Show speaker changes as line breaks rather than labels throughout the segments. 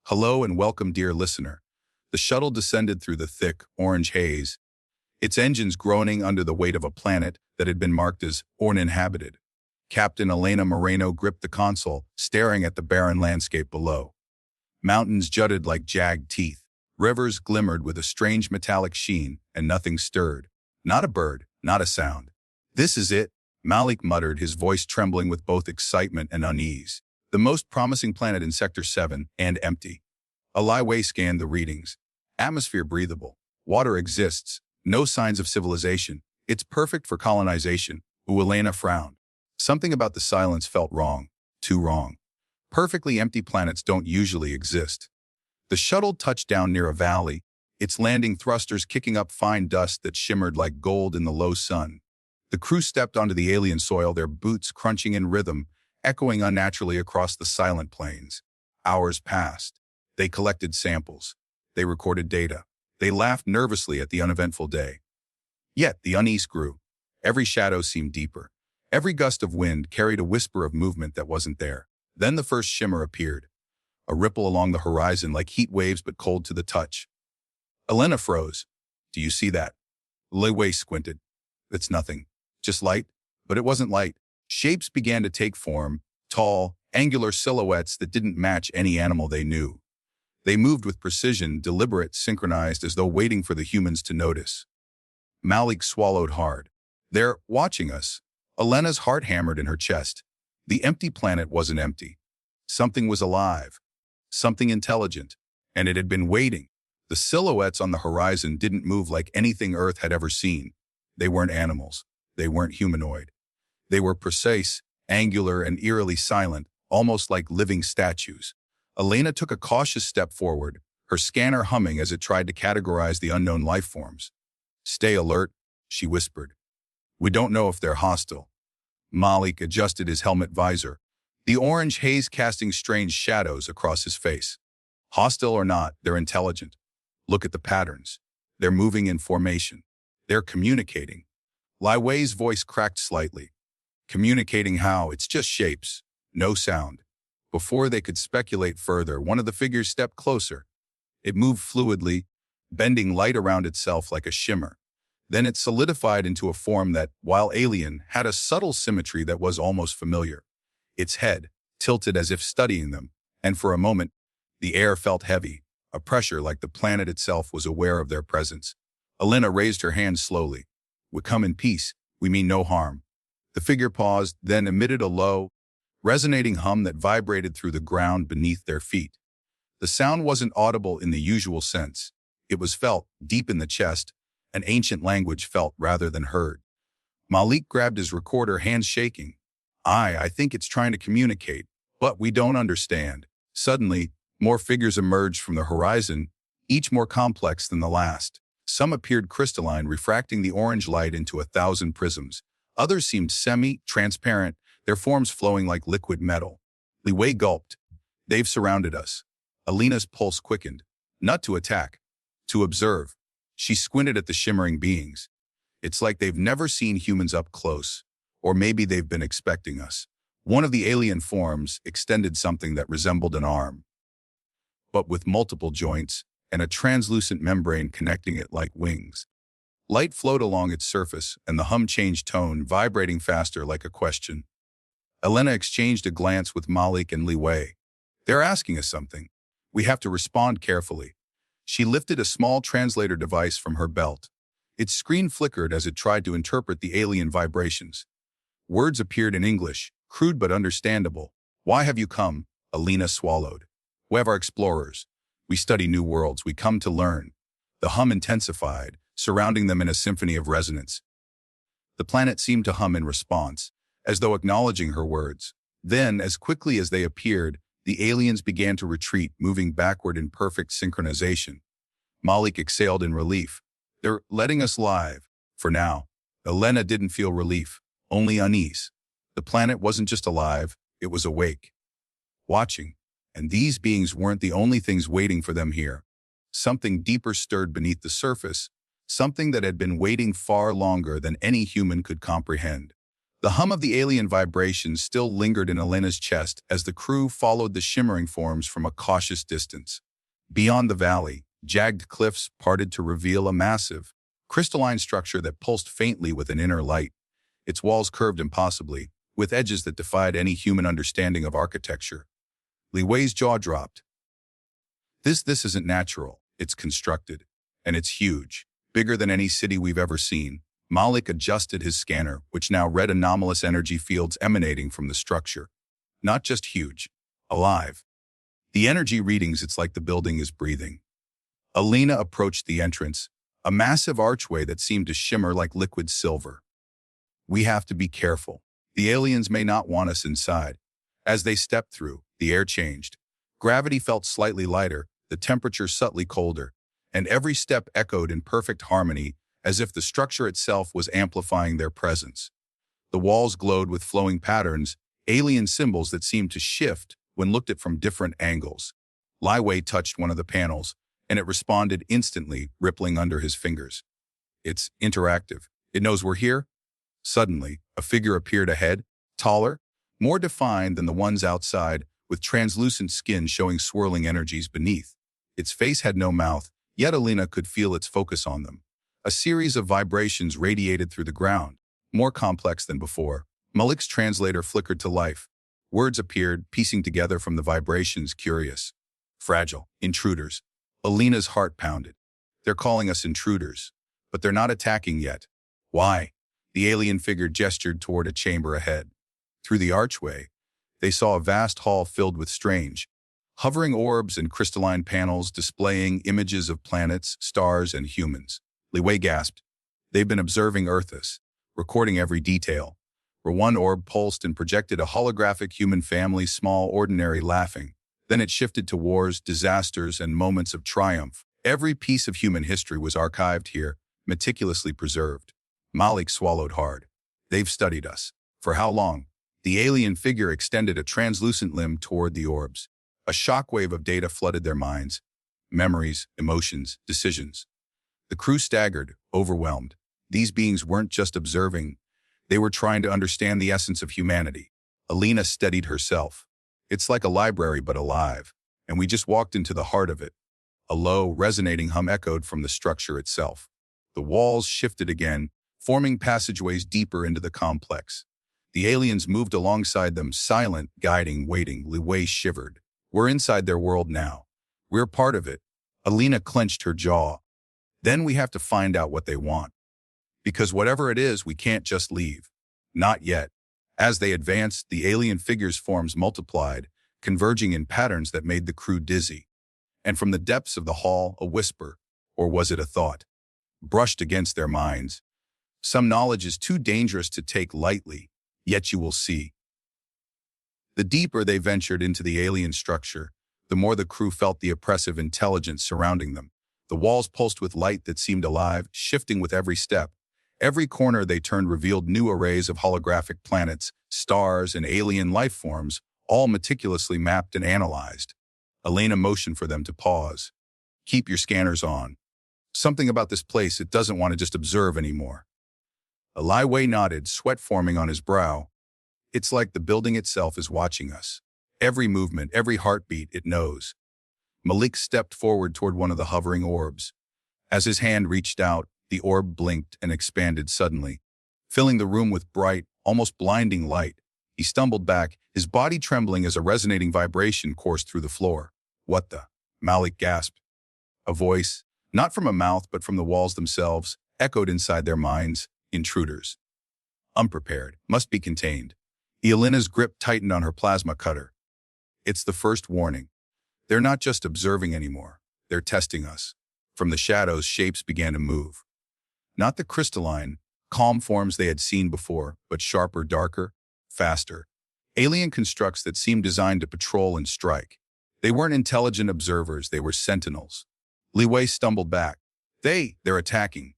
Hello and welcome, dear listener. The shuttle descended through the thick, orange haze, its engines groaning under the weight of a planet that had been marked as uninhabited. Captain Elena gripped the console, staring at the barren landscape below. Mountains jutted like jagged teeth. Rivers glimmered with a strange metallic sheen, and nothing stirred. Not a bird, not a sound. "This is it," Malik muttered, his voice trembling with both excitement and unease. "The most promising planet in Sector 7, and empty." Li Wei scanned the readings. Atmosphere breathable. Water exists. No signs of civilization. It's perfect for colonization. Elena frowned. Something about the silence felt wrong. Too wrong. Perfectly empty planets don't usually exist. The shuttle touched down near a valley, its landing thrusters kicking up fine dust that shimmered like gold in the low sun. The crew stepped onto the alien soil, their boots crunching in rhythm, echoing unnaturally across the silent plains. Hours passed. They collected samples. They recorded data. They laughed nervously at the uneventful day. Yet the unease grew. Every shadow seemed deeper. Every gust of wind carried a whisper of movement that wasn't there. Then the first shimmer appeared. A ripple along the horizon like heat waves but cold to the touch. Elena froze. "Do you see that?" Li Wei squinted. "It's nothing. Just light." But it wasn't light. Shapes began to take form, tall, angular silhouettes that didn't match any animal they knew. They moved with precision, deliberate, synchronized, as though waiting for the humans to notice. Malik swallowed hard. "They're watching us." Elena's heart hammered in her chest. The empty planet wasn't empty. Something was alive. Something intelligent. And it had been waiting. The silhouettes on the horizon didn't move like anything Earth had ever seen. They weren't animals. They weren't humanoid. They were precise, angular, and eerily silent, almost like living statues. Elena took a cautious step forward, her scanner humming as it tried to categorize the unknown life forms. "Stay alert," she whispered. "We don't know if they're hostile." Malik adjusted his helmet visor, the orange haze casting strange shadows across his face. "Hostile or not, they're intelligent. Look at the patterns. They're moving in formation. They're communicating." Li Wei's voice cracked slightly. "Communicating how? It's just shapes. No sound." Before they could speculate further, one of the figures stepped closer. It moved fluidly, bending light around itself like a shimmer. Then it solidified into a form that, while alien, had a subtle symmetry that was almost familiar. Its head tilted as if studying them, and for a moment, the air felt heavy, a pressure like the planet itself was aware of their presence. Elena raised her hand slowly. "We come in peace. We mean no harm." The figure paused, then emitted a low, resonating hum that vibrated through the ground beneath their feet. The sound wasn't audible in the usual sense. It was felt, deep in the chest, an ancient language felt rather than heard. Malik grabbed his recorder, hands shaking. I think it's trying to communicate, but we don't understand." Suddenly, more figures emerged from the horizon, each more complex than the last. Some appeared crystalline, refracting the orange light into 1,000 prisms. Others seemed semi-transparent, their forms flowing like liquid metal. Li Wei gulped. "They've surrounded us." Elena's pulse quickened. Not to attack, to observe. She squinted at the shimmering beings. "It's like they've never seen humans up close. Or maybe they've been expecting us." One of the alien forms extended something that resembled an arm, but with multiple joints and a translucent membrane connecting it like wings. Light flowed along its surface, and the hum changed tone, vibrating faster like a question. Elena exchanged a glance with Malik and Li Wei. "They're asking us something. We have to respond carefully." She lifted a small translator device from her belt. Its screen flickered as it tried to interpret the alien vibrations. Words appeared in English, crude but understandable. "Why have you come?" Elena swallowed. "We are explorers. We study new worlds. We come to learn." The hum intensified, surrounding them in a symphony of resonance. The planet seemed to hum in response, as though acknowledging her words. Then, as quickly as they appeared, the aliens began to retreat, moving backward in perfect synchronization. Malik exhaled in relief. "They're letting us live, for now." Elena didn't feel relief, only unease. The planet wasn't just alive, it was awake. Watching. And these beings weren't the only things waiting for them here. Something deeper stirred beneath the surface, something that had been waiting far longer than any human could comprehend. The hum of the alien vibrations still lingered in Elena's chest as the crew followed the shimmering forms from a cautious distance. Beyond the valley, jagged cliffs parted to reveal a massive, crystalline structure that pulsed faintly with an inner light. Its walls curved impossibly, with edges that defied any human understanding of architecture. Li Wei's jaw dropped. This isn't natural. It's constructed. And it's huge, bigger than any city we've ever seen. Malik adjusted his scanner, which now read anomalous energy fields emanating from the structure. Not just huge, alive. The energy readings, it's like the building is breathing. Elena approached the entrance, a massive archway that seemed to shimmer like liquid silver. We have to be careful. The aliens may not want us inside. As they stepped through, the air changed. Gravity felt slightly lighter, the temperature subtly colder, and every step echoed in perfect harmony, as if the structure itself was amplifying their presence. The walls glowed with flowing patterns, alien symbols that seemed to shift when looked at from different angles. Li Wei touched one of the panels, and it responded instantly, rippling under his fingers. It's interactive. It knows we're here. Suddenly, a figure appeared ahead, taller, more defined than the ones outside, with translucent skin showing swirling energies beneath. Its face had no mouth, yet Elena could feel its focus on them. A series of vibrations radiated through the ground, more complex than before. Malik's translator flickered to life. Words appeared, piecing together from the vibrations, curious. Fragile. Intruders. Elena's heart pounded. They're calling us intruders. But they're not attacking yet. Why? The alien figure gestured toward a chamber ahead. Through the archway, they saw a vast hall filled with strange, hovering orbs and crystalline panels displaying images of planets, stars, and humans. Li Wei gasped. They've been observing Earthus, recording every detail. Where one orb pulsed and projected a holographic human family, small, ordinary, laughing. Then it shifted to wars, disasters, and moments of triumph. Every piece of human history was archived here, meticulously preserved. Malik swallowed hard. They've studied us. For how long? The alien figure extended a translucent limb toward the orbs. A shockwave of data flooded their minds. Memories, emotions, decisions. The crew staggered, overwhelmed. These beings weren't just observing. They were trying to understand the essence of humanity. Elena steadied herself. It's like a library but alive, and we just walked into the heart of it. A low, resonating hum echoed from the structure itself. The walls shifted again, forming passageways deeper into the complex. The aliens moved alongside them, silent, guiding, waiting. Li Wei shivered. We're inside their world now. We're part of it. Elena clenched her jaw. Then we have to find out what they want. Because whatever it is, we can't just leave. Not yet. As they advanced, the alien figures' forms multiplied, converging in patterns that made the crew dizzy. And from the depths of the hall, a whisper, or was it a thought, brushed against their minds. Some knowledge is too dangerous to take lightly, yet you will see. The deeper they ventured into the alien structure, the more the crew felt the oppressive intelligence surrounding them. The walls pulsed with light that seemed alive, shifting with every step. Every corner they turned revealed new arrays of holographic planets, stars, and alien life forms, all meticulously mapped and analyzed. Elena motioned for them to pause. Keep your scanners on. Something about this place, it doesn't want to just observe anymore. Li Wei nodded, sweat forming on his brow. It's like the building itself is watching us. Every movement, every heartbeat, it knows. Malik stepped forward toward one of the hovering orbs. As his hand reached out, the orb blinked and expanded suddenly, filling the room with bright, almost blinding light. He stumbled back, his body trembling as a resonating vibration coursed through the floor. What the? Malik gasped. A voice, not from a mouth but from the walls themselves, echoed inside their minds. Intruders. Unprepared. Must be contained. Elena's grip tightened on her plasma cutter. It's the first warning. They're not just observing anymore. They're testing us. From the shadows, shapes began to move. Not the crystalline, calm forms they had seen before, but sharper, darker, faster. Alien constructs that seemed designed to patrol and strike. They weren't intelligent observers, they were sentinels. Li Wei stumbled back. They're attacking.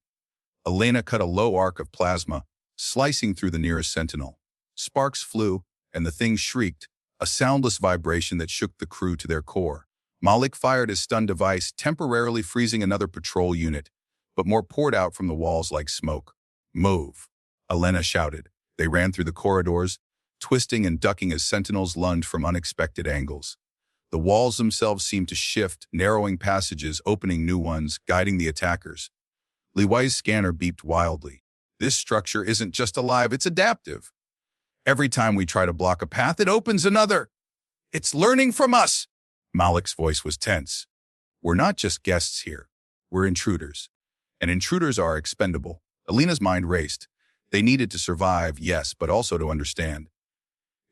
Elena cut a low arc of plasma, slicing through the nearest sentinel. Sparks flew, and the thing shrieked, a soundless vibration that shook the crew to their core. Malik fired his stun device, temporarily freezing another patrol unit, but more poured out from the walls like smoke. Move, Elena shouted. They ran through the corridors, twisting and ducking as sentinels lunged from unexpected angles. The walls themselves seemed to shift, narrowing passages, opening new ones, guiding the attackers. Li Wei's scanner beeped wildly. This structure isn't just alive, it's adaptive. Every time we try to block a path, it opens another. It's learning from us. Malik's voice was tense. We're not just guests here. We're intruders. And intruders are expendable. Elena's mind raced. They needed to survive, yes, but also to understand.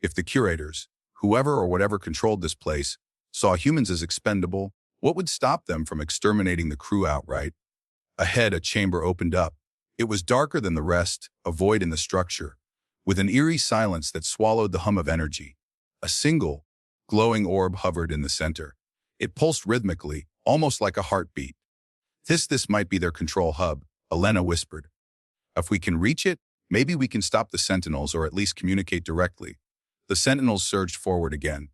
If the curators, whoever or whatever controlled this place, saw humans as expendable, what would stop them from exterminating the crew outright? Ahead, a chamber opened up. It was darker than the rest, a void in the structure, with an eerie silence that swallowed the hum of energy. A single, glowing orb hovered in the center. It pulsed rhythmically, almost like a heartbeat. This might be their control hub, Elena whispered. If we can reach it, maybe we can stop the sentinels or at least communicate directly. The sentinels surged forward again.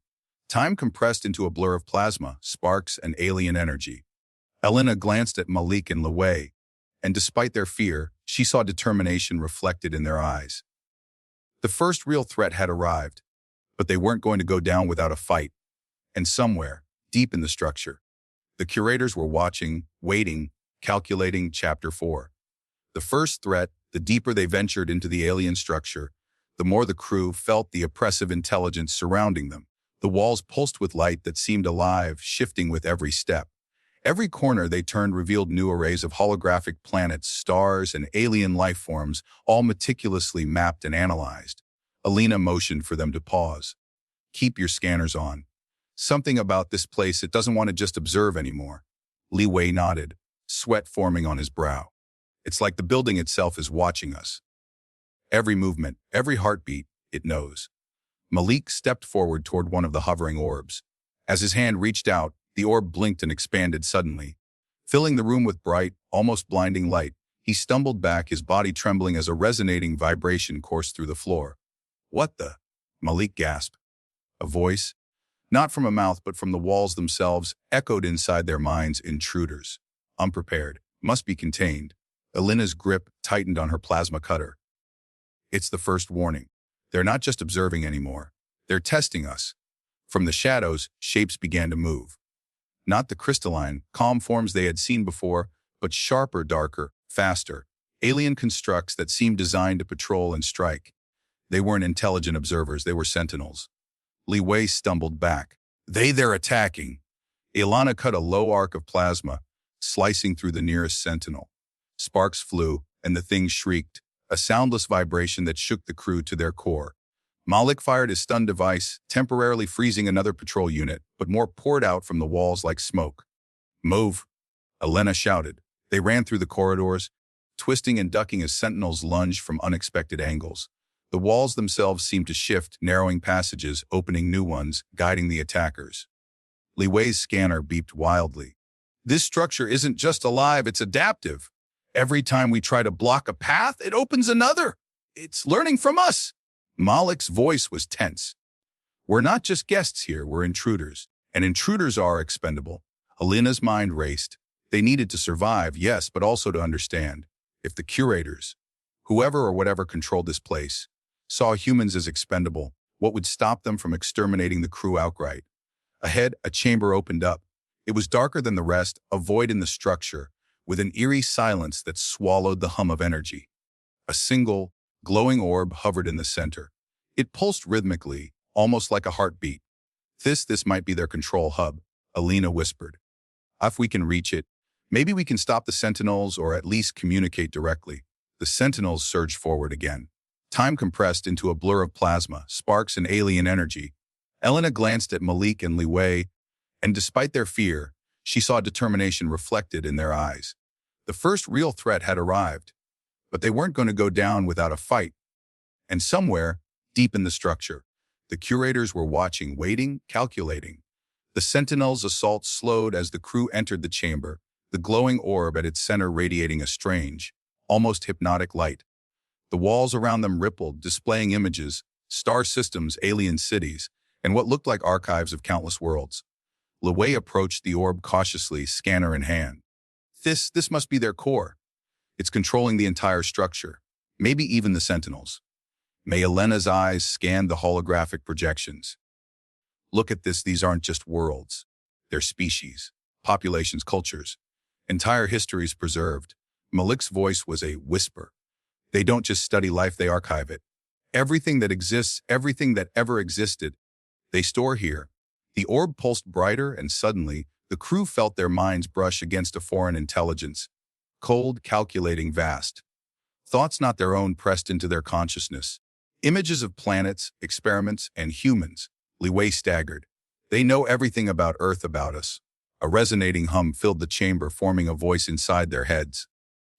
Time compressed into a blur of plasma, sparks, and alien energy. Elena glanced at Malik and Li Wei, and despite their fear, she saw determination reflected in their eyes. The first real threat had arrived, but they weren't going to go down without a fight. And somewhere, deep in the structure, the curators were watching, waiting, calculating Chapter 4. The first threat, the deeper they ventured into the alien structure, the more the crew felt the oppressive intelligence surrounding them. The walls pulsed with light that seemed alive, shifting with every step. Every corner they turned revealed new arrays of holographic planets, stars, and alien life forms, all meticulously mapped and analyzed. Elena motioned for them to pause. Keep your scanners on. Something about this place it doesn't want to just observe anymore. Li Wei nodded, sweat forming on his brow. It's like the building itself is watching us. Every movement, every heartbeat, it knows. Malik stepped forward toward one of the hovering orbs. As his hand reached out, the orb blinked and expanded suddenly. Filling the room with bright, almost blinding light, he stumbled back, his body trembling as a resonating vibration coursed through the floor. What the? Malik gasped. A voice, not from a mouth but from the walls themselves, echoed inside their minds. Intruders. Unprepared. Must be contained. Elena's grip tightened on her plasma cutter. It's the first warning. They're not just observing anymore. They're testing us. From the shadows, shapes began to move. Not the crystalline, calm forms they had seen before, but sharper, darker, faster. Alien constructs that seemed designed to patrol and strike. They weren't intelligent observers, they were sentinels. Li Wei stumbled back. They're attacking. Elena cut a low arc of plasma, slicing through the nearest sentinel. Sparks flew, and the thing shrieked, a soundless vibration that shook the crew to their core. Malik fired his stun device, temporarily freezing another patrol unit, but more poured out from the walls like smoke. Move! Elena shouted. They ran through the corridors, twisting and ducking as sentinels lunged from unexpected angles. The walls themselves seemed to shift, narrowing passages, opening new ones, guiding the attackers. Li Wei's scanner beeped wildly. This structure isn't just alive, it's adaptive. Every time we try to block a path, it opens another. It's learning from us. Malik's voice was tense. We're not just guests here, we're intruders. And intruders are expendable. Elena's mind raced. They needed to survive, yes, but also to understand. If the curators, whoever or whatever controlled this place, saw humans as expendable, what would stop them from exterminating the crew outright? Ahead, a chamber opened up. It was darker than the rest, a void in the structure, with an eerie silence that swallowed the hum of energy. A single, glowing orb hovered in the center. It pulsed rhythmically, almost like a heartbeat. This might be their control hub, Elena whispered. If we can reach it, maybe we can stop the sentinels or at least communicate directly. The sentinels surged forward again. Time compressed into a blur of plasma, sparks, and alien energy. Elena glanced at Malik and Li Wei, and despite their fear, she saw determination reflected in their eyes. The first real threat had arrived, but they weren't going to go down without a fight. And somewhere, deep in the structure, the curators were watching, waiting, calculating. The sentinels' assault slowed as the crew entered the chamber, the glowing orb at its center radiating a strange, almost hypnotic light. The walls around them rippled, displaying images, star systems, alien cities, and what looked like archives of countless worlds. Li Wei approached the orb cautiously, scanner in hand. This must be their core. It's controlling the entire structure, maybe even the sentinels. May Elena's eyes scanned the holographic projections. Look at this, these aren't just worlds. They're species, populations, cultures. Entire histories preserved. Malik's voice was a whisper. They don't just study life, they archive it. Everything that exists, everything that ever existed, they store here. The orb pulsed brighter, and suddenly, the crew felt their minds brush against a foreign intelligence. Cold, calculating, vast. Thoughts not their own pressed into their consciousness. Images of planets, experiments, and humans. Li Wei staggered. They know everything about Earth, about us. A resonating hum filled the chamber, forming a voice inside their heads.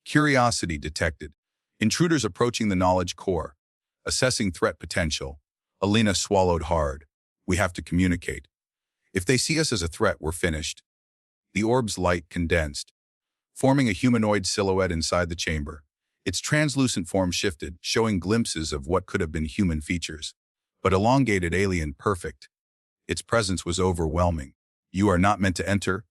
Curiosity detected. Intruders approaching the knowledge core. Assessing threat potential. Elena swallowed hard. We have to communicate. If they see us as a threat, we're finished. The orb's light condensed, forming a humanoid silhouette inside the chamber. Its translucent form shifted, showing glimpses of what could have been human features, but elongated, alien, perfect. Its presence was overwhelming. You are not meant to enter,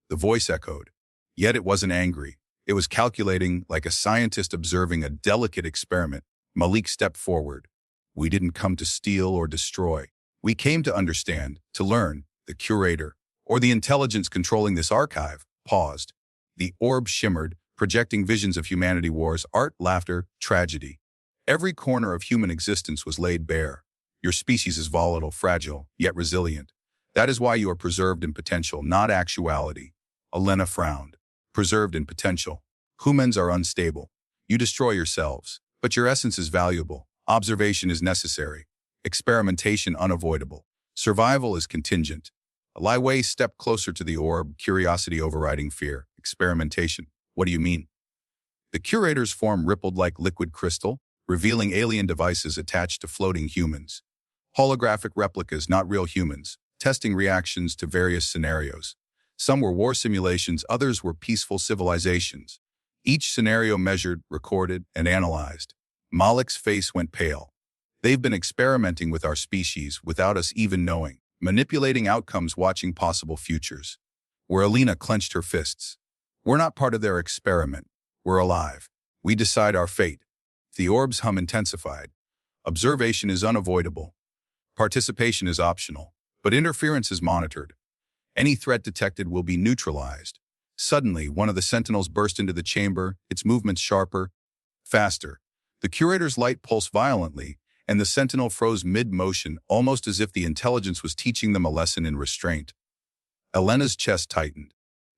the voice echoed. Yet it wasn't angry. It was calculating, like a scientist observing a delicate experiment. Malik stepped forward. We didn't come to steal or destroy. We came to understand, to learn. The curator, or the intelligence controlling this archive, paused. The orb shimmered, projecting visions of humanity, wars, art, laughter, tragedy. Every corner of human existence was laid bare. Your species is volatile, fragile, yet resilient. That is why you are preserved in potential, not actuality. Elena frowned. Preserved in potential. Humans are unstable. You destroy yourselves, but your essence is valuable. Observation is necessary. Experimentation unavoidable. Survival is contingent. Li Wei stepped closer to the orb, curiosity overriding fear. Experimentation. What do you mean? The curator's form rippled like liquid crystal, revealing alien devices attached to floating humans. Holographic replicas, not real humans, testing reactions to various scenarios. Some were war simulations, others were peaceful civilizations. Each scenario measured, recorded, and analyzed. Malik's face went pale. They've been experimenting with our species without us even knowing. Manipulating outcomes, watching possible futures. Where Elena clenched her fists. We're not part of their experiment. We're alive. We decide our fate. The orb's hum intensified. Observation is unavoidable. Participation is optional, but interference is monitored. Any threat detected will be neutralized. Suddenly, one of the sentinels burst into the chamber, its movements sharper, faster. The curator's light pulsed violently, and the sentinel froze mid-motion, almost as if the intelligence was teaching them a lesson in restraint. Elena's chest tightened.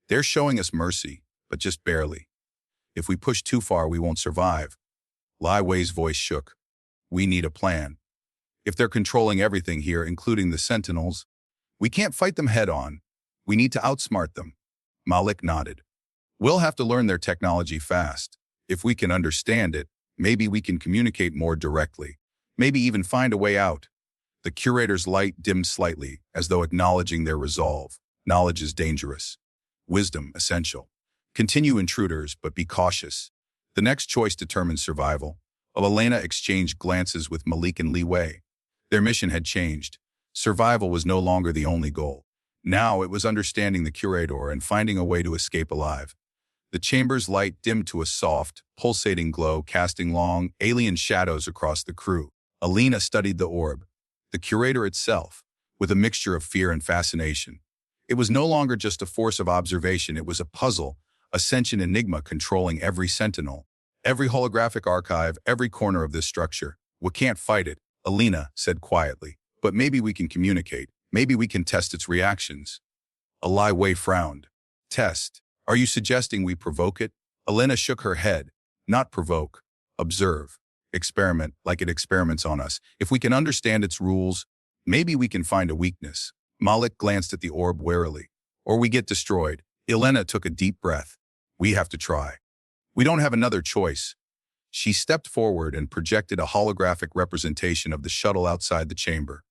They're showing us mercy, but just barely. If we push too far, we won't survive. Li Wei's voice shook. We need a plan. If they're controlling everything here, including the sentinels, we can't fight them head-on. We need to outsmart them. Malik nodded. We'll have to learn their technology fast. If we can understand it, maybe we can communicate more directly. Maybe even find a way out. The curator's light dimmed slightly, as though acknowledging their resolve. Knowledge is dangerous. Wisdom essential. Continue, intruders, but be cautious. The next choice determines survival. Elena exchanged glances with Malik and Li Wei. Their mission had changed. Survival was no longer the only goal. Now it was understanding the curator and finding a way to escape alive. The chamber's light dimmed to a soft, pulsating glow, casting long, alien shadows across the crew. Elena studied the orb, the curator itself, with a mixture of fear and fascination. It was no longer just a force of observation, it was a puzzle, a sentient enigma controlling every sentinel, every holographic archive, every corner of this structure. We can't fight it, Elena said quietly, but maybe we can communicate. Maybe we can test its reactions. Li Wei frowned. Test? Are you suggesting we provoke it? Elena shook her head. Not provoke. Observe. Experiment like it experiments on us. If we can understand its rules, maybe we can find a weakness. Malik glanced at the orb warily. Or we get destroyed. Elena took a deep breath. We have to try. We don't have another choice. She stepped forward and projected a holographic representation of the shuttle outside the chamber.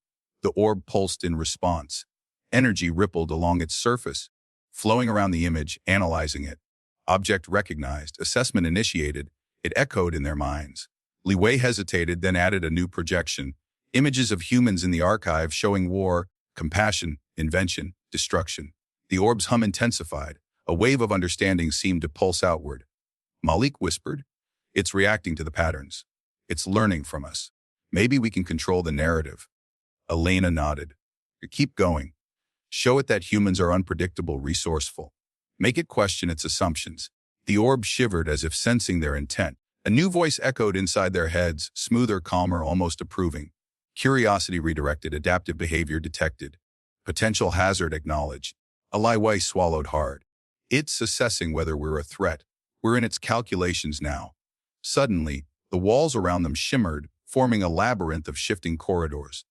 The orb pulsed in response. Energy rippled along its surface, flowing around the image, analyzing it. Object recognized, assessment initiated. It echoed in their minds. Li Wei hesitated, then added a new projection. Images of humans in the archive showing war, compassion, invention, destruction. The orb's hum intensified. A wave of understanding seemed to pulse outward. Malik whispered, "It's reacting to the patterns. It's learning from us. Maybe we can control the narrative. Elena nodded. Keep going. Show it that humans are unpredictable, resourceful. Make it question its assumptions. The orb shivered as if sensing their intent. A new voice echoed inside their heads, smoother, calmer, almost approving. Curiosity redirected, adaptive behavior detected. Potential hazard acknowledged. Li Wei swallowed hard. It's assessing whether we're a threat. We're in its calculations now. Suddenly, the walls around them shimmered, forming a labyrinth of shifting corridors.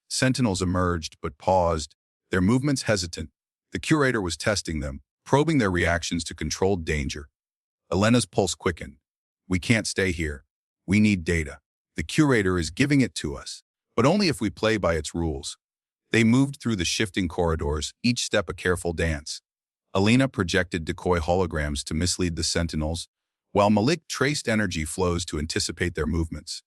Sentinels emerged, but paused, their movements hesitant. The Curator was testing them, probing their reactions to controlled danger. Elena's pulse quickened. We can't stay here. We need data. The Curator is giving it to us, but only if we play by its rules. They moved through the shifting corridors, each step a careful dance. Elena projected decoy holograms to mislead the sentinels, while Malik traced energy flows to anticipate their movements.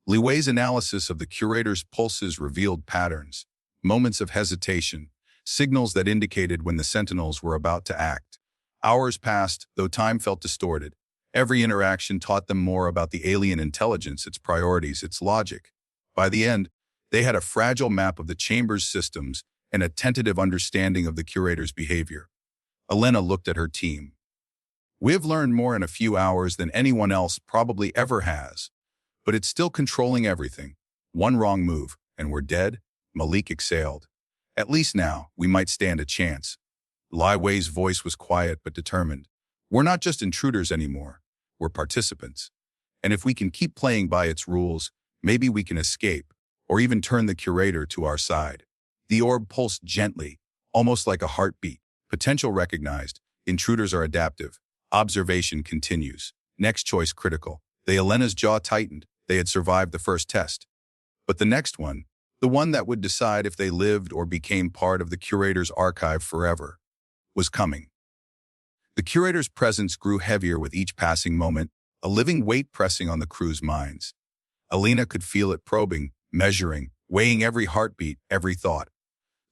Li Wei's analysis of the Curator's pulses revealed patterns, moments of hesitation, signals that indicated when the sentinels were about to act. Hours passed, though time felt distorted. Every interaction taught them more about the alien intelligence, its priorities, its logic. By the end, they had a fragile map of the chamber's systems and a tentative understanding of the Curator's behavior. Elena looked at her team. We've learned more in a few hours than anyone else probably ever has, but it's still controlling everything. One wrong move, and we're dead, Malik exhaled. At least now, we might stand a chance. Li Wei's voice was quiet but determined. We're not just intruders anymore. We're participants. And if we can keep playing by its rules, maybe we can escape, or even turn the Curator to our side. The orb pulsed gently, almost like a heartbeat. Potential recognized. Intruders are adaptive. Observation continues. Next choice critical. Elena's jaw tightened. They had survived the first test. But the next one, the one that would decide if they lived or became part of the Curator's archive forever, was coming. The Curator's presence grew heavier with each passing moment, a living weight pressing on the crew's minds. Elena could feel it probing, measuring, weighing every heartbeat, every thought.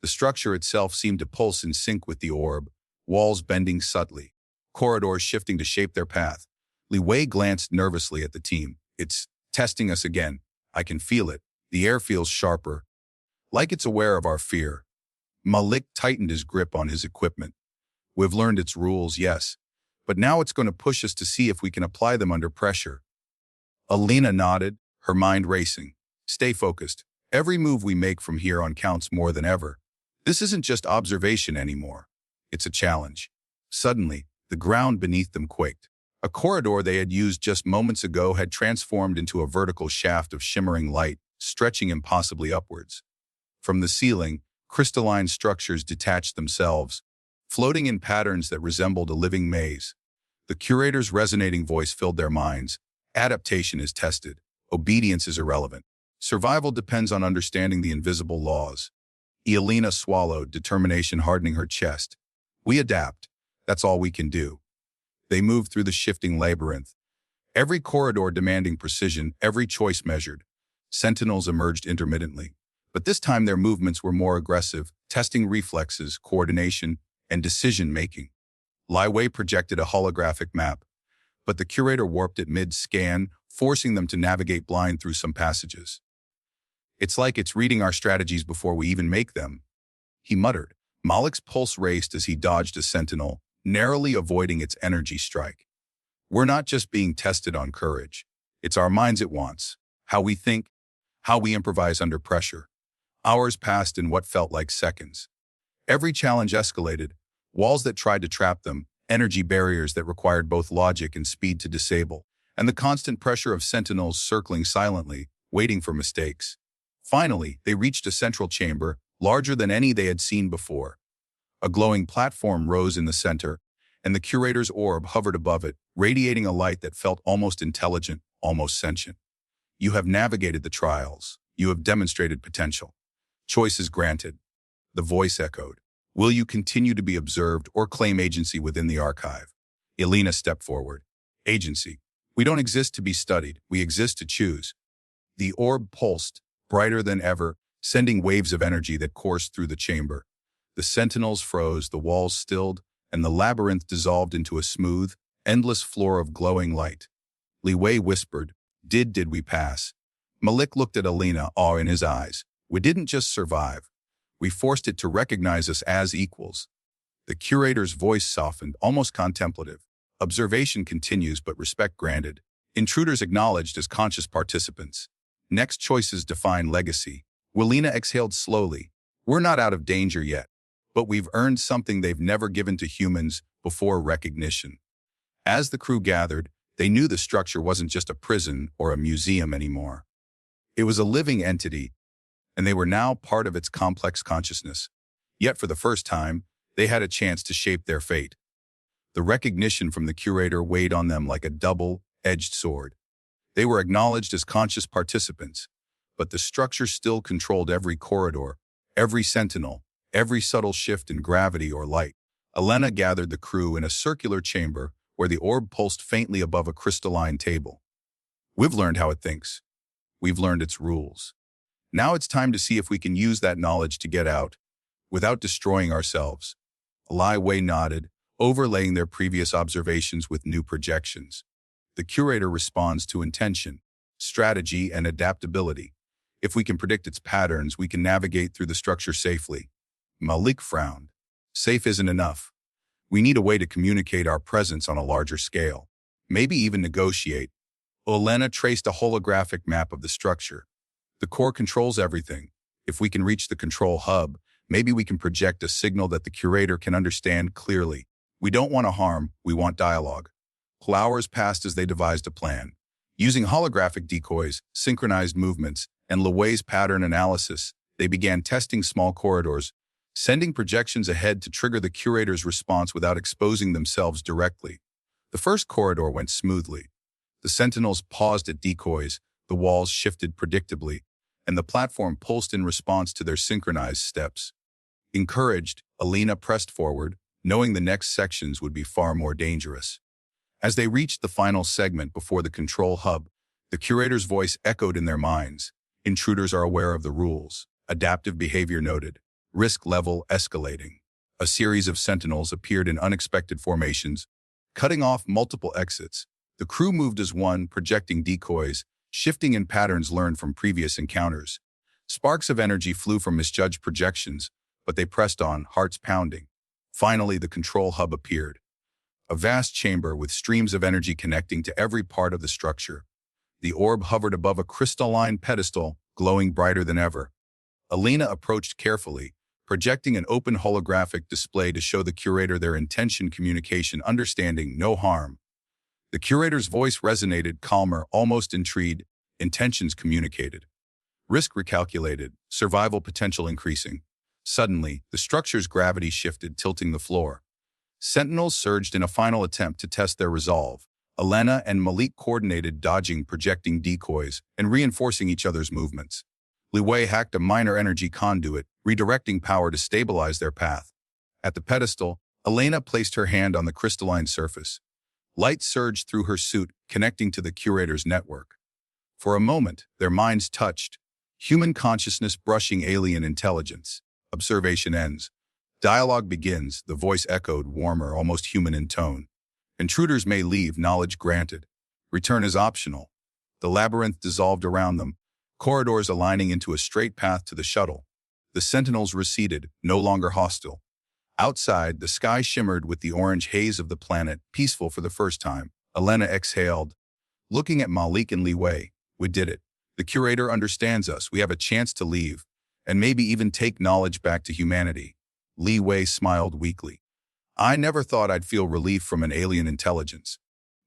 The structure itself seemed to pulse in sync with the orb, walls bending subtly, corridors shifting to shape their path. Li Wei glanced nervously at the team. It's testing us again. I can feel it. The air feels sharper, like it's aware of our fear. Malik tightened his grip on his equipment. We've learned its rules, yes, but now it's going to push us to see if we can apply them under pressure. Elena nodded, her mind racing. Stay focused. Every move we make from here on counts more than ever. This isn't just observation anymore. It's a challenge. Suddenly, the ground beneath them quaked. A corridor they had used just moments ago had transformed into a vertical shaft of shimmering light, stretching impossibly upwards. From the ceiling, crystalline structures detached themselves, floating in patterns that resembled a living maze. The Curator's resonating voice filled their minds. Adaptation is tested. Obedience is irrelevant. Survival depends on understanding the invisible laws. Elena swallowed, determination hardening her chest. We adapt. That's all we can do. They moved through the shifting labyrinth, every corridor demanding precision, every choice measured. Sentinels emerged intermittently, but this time their movements were more aggressive, testing reflexes, coordination, and decision-making. Li Wei projected a holographic map, but the Curator warped it mid-scan, forcing them to navigate blind through some passages. It's like it's reading our strategies before we even make them, he muttered. Malik's pulse raced as he dodged a sentinel, narrowly avoiding its energy strike. We're not just being tested on courage. It's our minds it wants, how we think, how we improvise under pressure. Hours passed in what felt like seconds. Every challenge escalated, walls that tried to trap them, energy barriers that required both logic and speed to disable, and the constant pressure of sentinels circling silently, waiting for mistakes. Finally, they reached a central chamber, larger than any they had seen before. A glowing platform rose in the center, and the Curator's orb hovered above it, radiating a light that felt almost intelligent, almost sentient. You have navigated the trials. You have demonstrated potential. Choices granted. The voice echoed. Will you continue to be observed or claim agency within the archive? Elena stepped forward. Agency. We don't exist to be studied. We exist to choose. The orb pulsed, brighter than ever, sending waves of energy that coursed through the chamber. The sentinels froze, the walls stilled, and the labyrinth dissolved into a smooth, endless floor of glowing light. Li Wei whispered, Did we pass? Malik looked at Elena, awe in his eyes. We didn't just survive. We forced it to recognize us as equals. The curator's voice softened, almost contemplative. Observation continues, but respect granted. Intruders acknowledged as conscious participants. Next choices define legacy. Elena exhaled slowly. We're not out of danger yet, but we've earned something they've never given to humans before: recognition. As the crew gathered, they knew the structure wasn't just a prison or a museum anymore. It was a living entity, and they were now part of its complex consciousness. Yet for the first time, they had a chance to shape their fate. The recognition from the curator weighed on them like a double-edged sword. They were acknowledged as conscious participants, but the structure still controlled every corridor, every sentinel, every subtle shift in gravity or light. Elena gathered the crew in a circular chamber where the orb pulsed faintly above a crystalline table. We've learned how it thinks. We've learned its rules. Now it's time to see if we can use that knowledge to get out, without destroying ourselves. Li Wei nodded, overlaying their previous observations with new projections. The curator responds to intention, strategy, and adaptability. If we can predict its patterns, we can navigate through the structure safely. Malik frowned. Safe isn't enough. We need a way to communicate our presence on a larger scale. Maybe even negotiate. Elena traced a holographic map of the structure. The core controls everything. If we can reach the control hub, maybe we can project a signal that the curator can understand clearly. We don't want to harm, we want dialogue. Hours passed as they devised a plan. Using holographic decoys, synchronized movements, and Li Wei's pattern analysis, they began testing small corridors, sending projections ahead to trigger the curator's response without exposing themselves directly. The first corridor went smoothly. The sentinels paused at decoys, the walls shifted predictably, and the platform pulsed in response to their synchronized steps. Encouraged, Elena pressed forward, knowing the next sections would be far more dangerous. As they reached the final segment before the control hub, the curator's voice echoed in their minds. Intruders are aware of the rules. Adaptive behavior noted. Risk level escalating. A series of sentinels appeared in unexpected formations, cutting off multiple exits. The crew moved as one, projecting decoys, shifting in patterns learned from previous encounters. Sparks of energy flew from misjudged projections, but they pressed on, hearts pounding. Finally, the control hub appeared. A vast chamber with streams of energy connecting to every part of the structure. The orb hovered above a crystalline pedestal, glowing brighter than ever. Elena approached carefully, projecting an open holographic display to show the curator their intention: communication, understanding, no harm. The curator's voice resonated, calmer, almost intrigued. Intentions communicated. Risk recalculated, survival potential increasing. Suddenly, the structure's gravity shifted, tilting the floor. Sentinels surged in a final attempt to test their resolve. Elena and Malik coordinated, dodging, projecting decoys, and reinforcing each other's movements. Li Wei hacked a minor energy conduit, redirecting power to stabilize their path. At the pedestal, Elena placed her hand on the crystalline surface. Light surged through her suit, connecting to the curator's network. For a moment, their minds touched, human consciousness brushing alien intelligence. Observation ends. Dialogue begins, the voice echoed, warmer, almost human in tone. Intruders may leave, knowledge granted. Return is optional. The labyrinth dissolved around them, corridors aligning into a straight path to the shuttle. The sentinels receded, no longer hostile. Outside, the sky shimmered with the orange haze of the planet, peaceful for the first time. Elena exhaled, looking at Malik and Li Wei. We did it. The curator understands us. We have a chance to leave, and maybe even take knowledge back to humanity. Li Wei smiled weakly. I never thought I'd feel relief from an alien intelligence.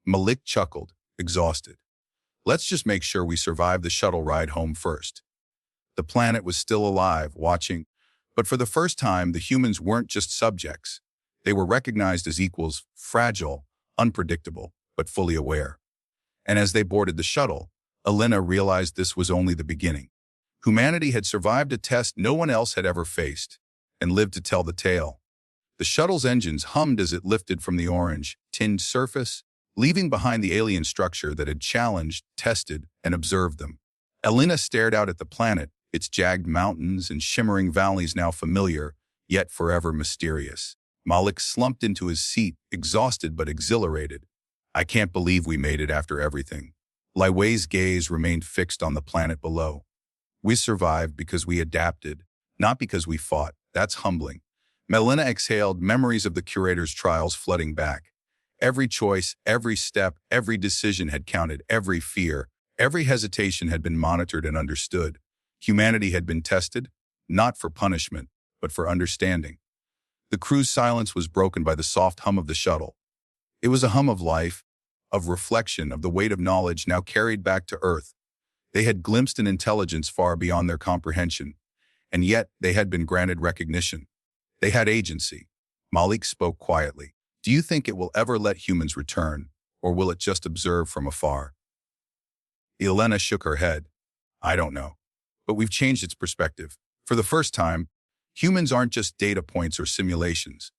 Malik chuckled, exhausted. Let's just make sure we survive the shuttle ride home first. The planet was still alive, watching, but for the first time, the humans weren't just subjects. They were recognized as equals, fragile, unpredictable, but fully aware. And as they boarded the shuttle, Elena realized this was only the beginning. Humanity had survived a test no one else had ever faced, and lived to tell the tale. The shuttle's engines hummed as it lifted from the orange, tinged surface, leaving behind the alien structure that had challenged, tested, and observed them. Elena stared out at the planet, its jagged mountains and shimmering valleys now familiar, yet forever mysterious. Malik slumped into his seat, exhausted but exhilarated. I can't believe we made it after everything. Li Wei's gaze remained fixed on the planet below. We survived because we adapted, not because we fought. That's humbling. Elena exhaled, memories of the Curator's trials flooding back. Every choice, every step, every decision had counted. Every fear, every hesitation had been monitored and understood. Humanity had been tested, not for punishment, but for understanding. The crew's silence was broken by the soft hum of the shuttle. It was a hum of life, of reflection, of the weight of knowledge now carried back to Earth. They had glimpsed an intelligence far beyond their comprehension, and yet they had been granted recognition. They had agency. Malik spoke quietly. Do you think it will ever let humans return, or will it just observe from afar? Elena shook her head. I don't know. But we've changed its perspective. For the first time, humans aren't just data points or simulations.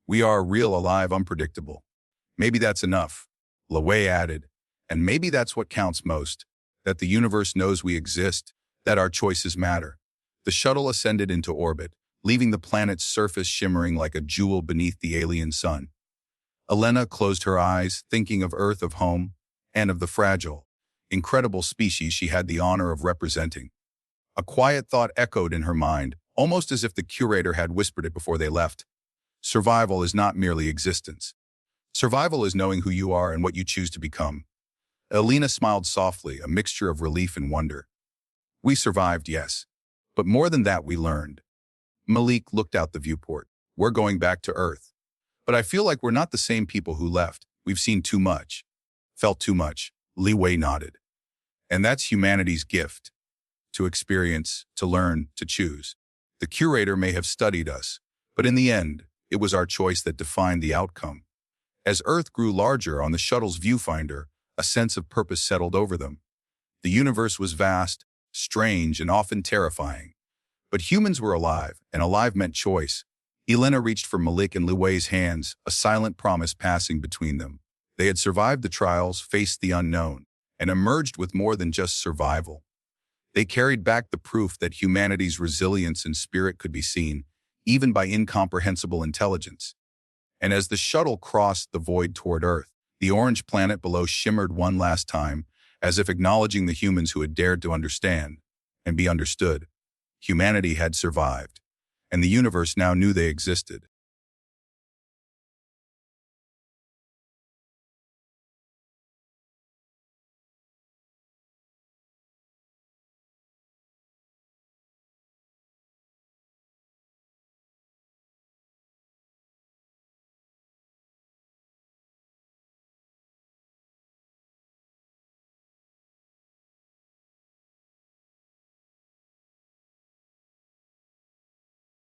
We are real, alive, unpredictable. Maybe that's enough, Li Wei added. And maybe that's what counts most, that the universe knows we exist, that our choices matter. The shuttle ascended into orbit, leaving the planet's surface shimmering like a jewel beneath the alien sun. Elena closed her eyes, thinking of Earth, of home, and of the fragile, incredible species she had the honor of representing. A quiet thought echoed in her mind, almost as if the Curator had whispered it before they left. Survival is not merely existence. Survival is knowing who you are and what you choose to become. Elena smiled softly, a mixture of relief and wonder. We survived, yes. But more than that, we learned. Malik looked out the viewport. We're going back to Earth. But I feel like we're not the same people who left. We've seen too much. Felt too much. Li Wei nodded. And that's humanity's gift. To experience, to learn, to choose. The Curator may have studied us, but in the end, it was our choice that defined the outcome. As Earth grew larger on the shuttle's viewfinder, a sense of purpose settled over them. The universe was vast, strange, and often terrifying. But humans were alive, and alive meant choice. Elena reached for Malik and Li Wei's hands, a silent promise passing between them. They had survived the trials, faced the unknown, and emerged with more than just survival. They carried back the proof that humanity's resilience and spirit could be seen, even by incomprehensible intelligence. And as the shuttle crossed the void toward Earth, the orange planet below shimmered one last time, as if acknowledging the humans who had dared to understand and be understood. Humanity had survived, and the universe now knew they existed.